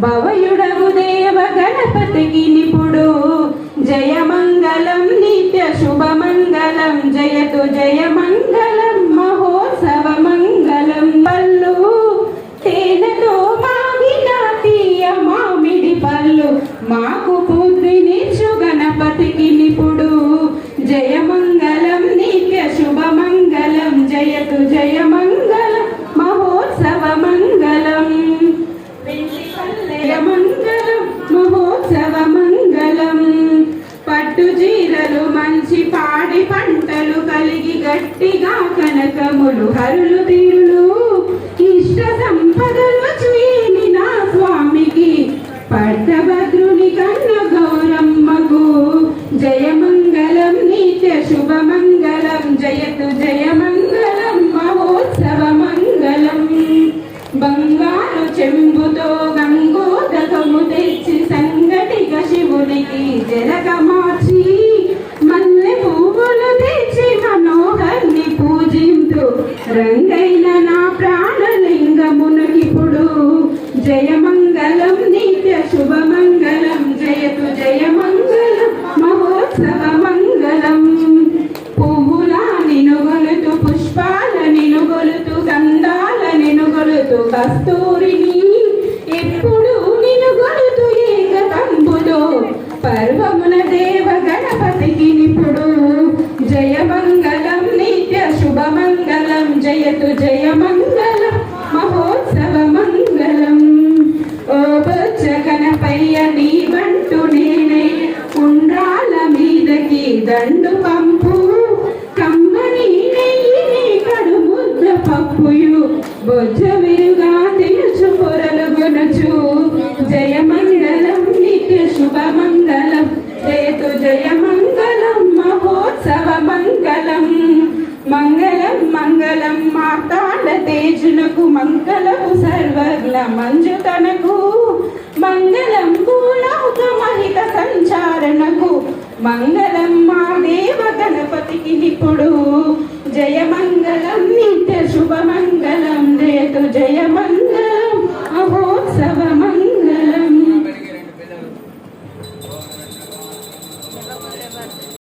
భవయుడవు దేవ గణపతికి నిపుడు జయమంగళం నిత్య శుభమంగళం జయతు జయమంగళం మహోత్సవ మంగళం పల్లు తేనెతో మాగిన తీయ మామిడి పళ్ళు మాకు పుత్రినిచ్చు గణపతికి నిపుడు జయమంగళం నిత్య శుభమంగళం జయతు జయమంగళం మహోత్సవ మంగళం మంగళం మహోత్సవ మంగళం పట్టు జీరలు మంచి పాడి పంటలు కలిగి గట్టిగా కనకములు హరులు తీరులు ఇష్ట సంపదలు చూని నా స్వామికి పట్టభద్రుని కన్న గౌరమ్మకు జయమంగళం నిత్య శుభమంగళం జయతు జయమంగళం మహోత్సవ మంగళం బంగారు చెంబుతో గంగోదకము తెచ్చి సంగటిగా శివునికి జలక మార్చి మల్లె పువ్వులు తెచ్చి మనోహర్ని పూజింతు రంగైన నా ప్రాణలింగమునకిప్పుడు జయమంగళం నిత్య శుభమంగళం జయతు జయమంగళం మహోత్సవ మంగళం పువ్వుల నినుగొలుతు పుష్పాల నినుగొలుతు గంధాల నినుగొలుతు కస్తూరిని ఎప్పుడు నినుగొలుతు ఏకతంబులో పర్వమున దేవ గణపతికి నిపుడు జయమంగళం నిత్య శుభమంగళం జయతు జయమంగళం మహోత్సవ మంగళం ఓ బొజ్జ గణపయ్య నీ బంటు నేనే ఉండ్రాల మీదకి దండు పంపు కమ్మని నెయ్యిని కడు ముద్ద పప్పుయు బొజ్జ విరుగా తెలుసు పొరలు గునచు జయమంగళం నిత్య శుభమంగళం జయతు జయమంగళం మహోత్సవ మంగళం మంగళం మంగళం మార్తాండ తేజునకు మంగళము సర్వజ్ఞ మంజుతనకు మంగళం భూలోక మహిత సంచారణకు మంగళం మా దేవ గణపతికి నిపుడు జయమంగళం నిత్య శుభమంగళం జయతు జయ